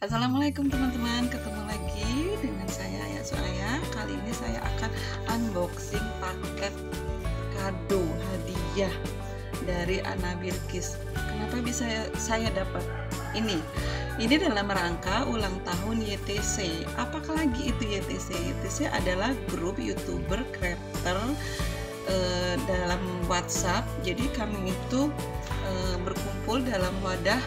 Assalamualaikum teman-teman, ketemu lagi dengan saya ya Soraya. Kali ini saya akan unboxing paket kado hadiah dari Anna Bilkis. Kenapa bisa saya dapat ini? Ini dalam rangka ulang tahun YTC. Apakah lagi itu YTC? YTC adalah grup YouTuber creator dalam WhatsApp. Jadi kami itu berkumpul dalam wadah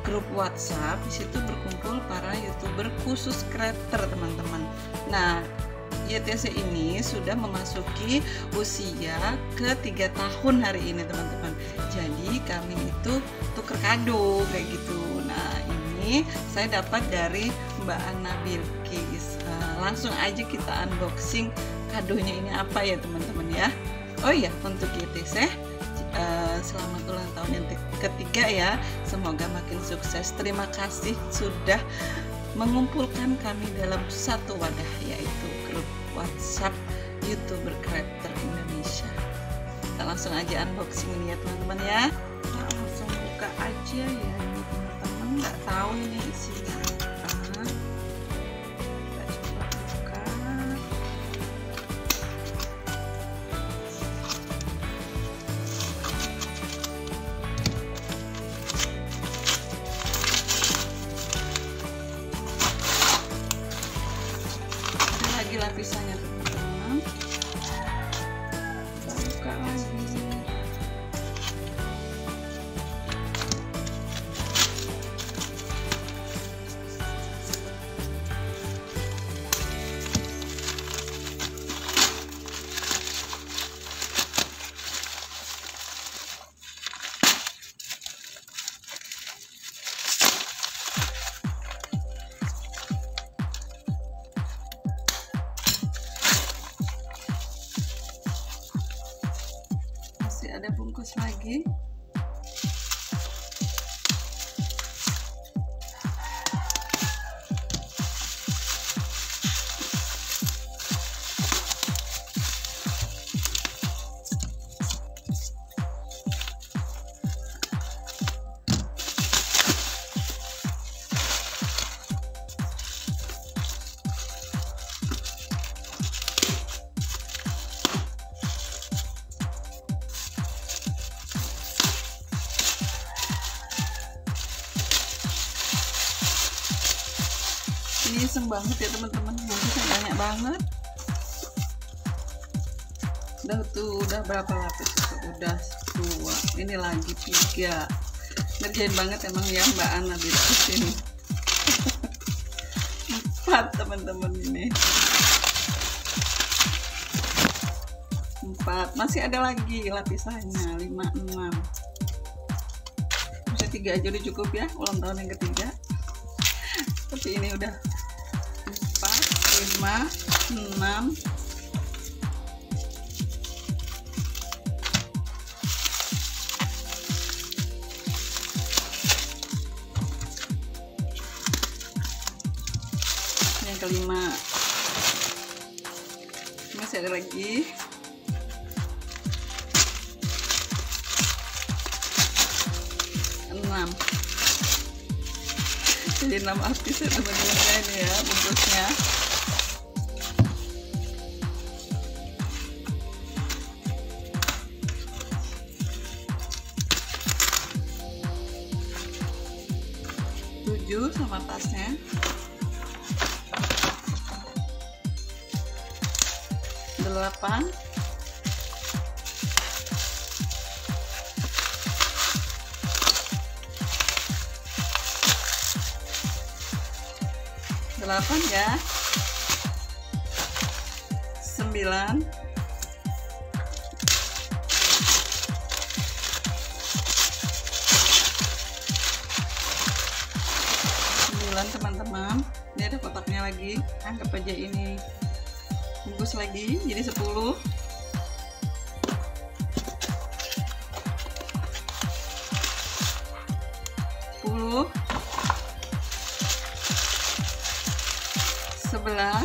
grup WhatsApp. Di situ berkumpul para YouTuber khusus creator, teman-teman. Nah, YTC ini sudah memasuki usia ke-3 tahun hari ini, teman-teman. Jadi kami itu tuker kado kayak gitu. Nah, ini saya dapat dari Mbak Anna Bilkis. Langsung aja kita unboxing kadonya ini apa ya, teman-teman ya. Oh iya, untuk YTC selamat ulang tahun yang ketiga ya, semoga makin sukses. Terima kasih sudah mengumpulkan kami dalam satu wadah, yaitu grup WhatsApp YouTuber Creator Indonesia. Kita langsung aja unboxing ini ya teman-teman ya. Kita langsung buka aja ya ini teman-teman, nggak tahu ini isinya apa. Kita coba buka. Lapisannya teman-teman, kita buka lagi. Ada bungkus lagi. Ini iseng banget ya teman-teman, bungkusnya banyak banget. Udah berapa lapis? Udah 2, ini lagi 3. Ngerjain banget emang ya Mbak Anna Bilkis ini. 4 teman-teman ini. 4, masih ada lagi lapisannya 5, 6. Bisa 3 aja udah cukup ya, ulang tahun yang ketiga. Tapi ini udah 4, 5, 6. Yang kelima. Masih ada lagi. Jadi 6 lapis ya teman-teman ini ya bungkusnya. Tujuh sama tasnya. 8. 8 ya. 9. 9 teman-teman. Ini ada kotaknya lagi. Anggap aja ini bungkus lagi, jadi 10. 10. 11.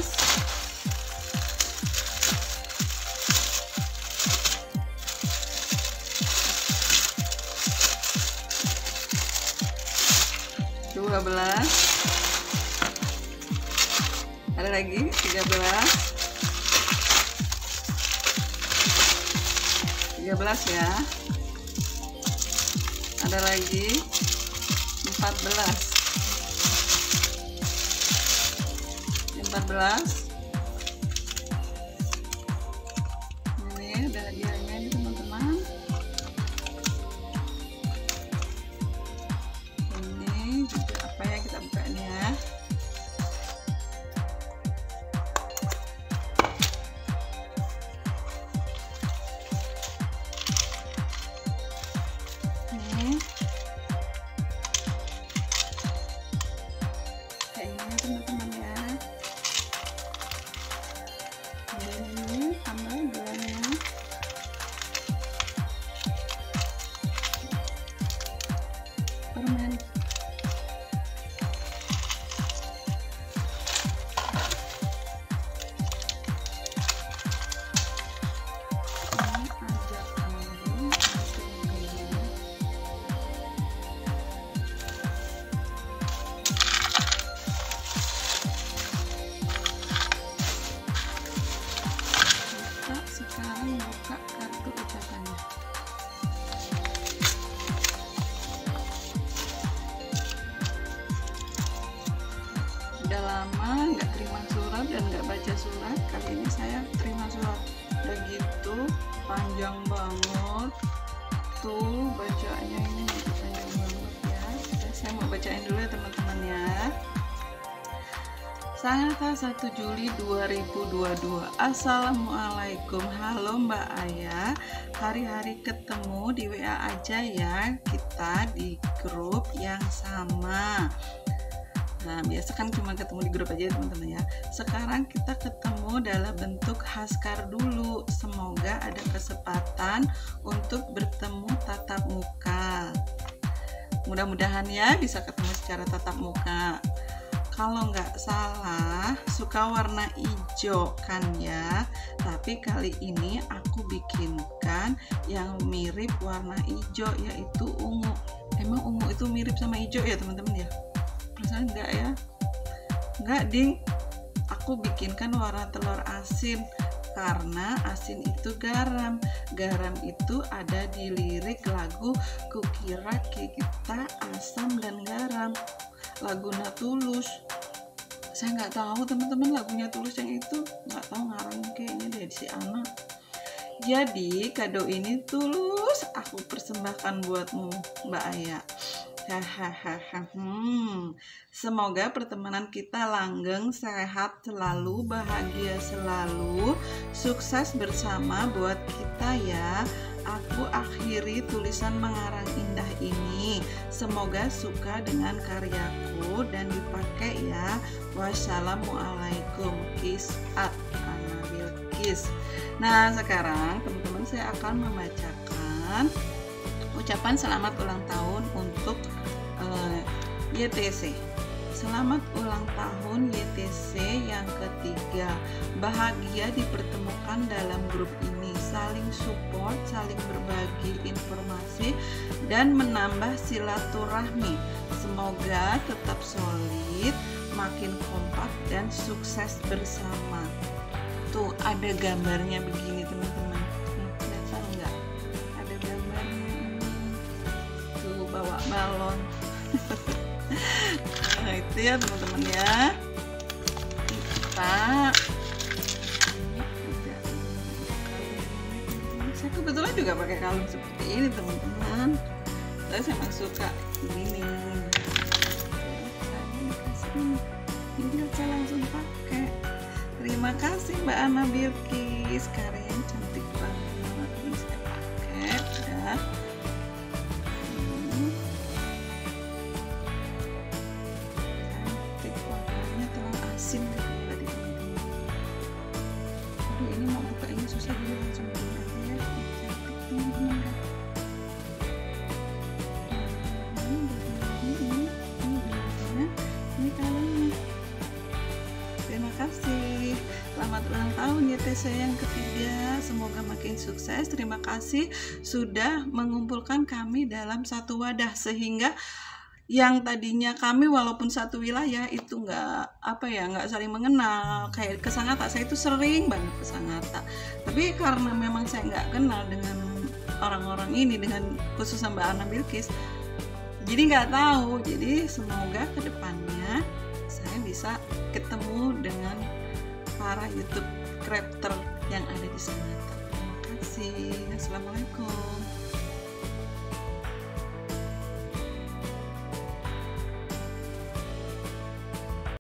12. Ada lagi 13 ya. Ada lagi 14. Ini ada hadiahnya nih teman-teman. Ini juga apa ya, kita buka ini ya. Kayak ini teman-teman ya. Dan ini tambah gulanya. Permen. Sekarang buka kartu ucapannya. Udah lama nggak terima surat dan nggak baca surat. Kali ini saya terima surat. Udah gitu panjang banget. Tuh bacanya ini panjang banget ya. Saya mau bacain dulu ya teman-teman ya. Tanggal 1 Juli 2022. Assalamualaikum. Halo Mbak Aya. Hari-hari ketemu di WA aja ya. Kita di grup yang sama. Nah, biasa kan cuma ketemu di grup aja teman-teman ya. Sekarang kita ketemu dalam bentuk haskar dulu. Semoga ada kesempatan untuk bertemu tatap muka. Mudah-mudahan ya bisa ketemu secara tatap muka. Kalau nggak salah suka warna hijau kan ya, tapi kali ini aku bikinkan yang mirip warna hijau, yaitu ungu. Emang ungu itu mirip sama hijau ya teman-teman ya? Perasaan enggak ya? Enggak ding, aku bikinkan warna telur asin karena asin itu garam. Garam itu ada di lirik lagu Kukira Kita Asam dan Garam, lagunya Tulus. Saya nggak tahu teman-teman lagunya Tulus yang itu, nggak tahu ngarang kayaknya dari si Ana. Jadi kado ini Tulus aku persembahkan buatmu Mbak Aya. Hahaha. Semoga pertemanan kita langgeng, sehat selalu, bahagia selalu, sukses bersama buat kita ya. Aku akhiri tulisan mengarang indah ini. Semoga suka dengan karyaku dan dipakai ya. Wassalamualaikum. Kiss at Anabil Kiss. Nah, sekarang teman-teman saya akan membacakan ucapan selamat ulang tahun untuk YTC. Selamat ulang tahun YTC yang ketiga. Bahagia dipertemukan dalam grup ini, saling support, saling berbagi informasi dan menambah silaturahmi. Semoga tetap solid, makin kompak dan sukses bersama. Tuh ada gambarnya begini teman-teman. Kelihatan nggak? Ada gambarnya. Tuh bawa balon. Nah itu ya teman-teman ya. Kita saya kebetulan juga pakai kalung seperti ini teman-teman. Saya memang suka ini. Jadi saya langsung pakai. Terima kasih Mbak Ana Birkis, karyanya cantik banget. Ini saya pakai ya. Cantik warnanya telur asin tadi teman-teman. Aduh ini mau buka ini susah, jadi langsung beli aja ya. Cantik teman-teman. Ini kalungnya. Terima kasih. Selamat ulang tahun YTC yang ketiga. Semoga makin sukses. Terima kasih sudah mengumpulkan kami dalam satu wadah sehingga yang tadinya kami walaupun satu wilayah itu nggak saling mengenal. Kayak ke Sangatta, saya itu sering banget ke Sangatta, tapi karena memang saya nggak kenal dengan orang-orang ini, dengan khususnya Mbak Ana Bilkis, jadi nggak tahu. Jadi semoga kedepannya saya bisa ketemu dengan para YouTube crafter yang ada di Sangatta. Terima kasih. Assalamualaikum.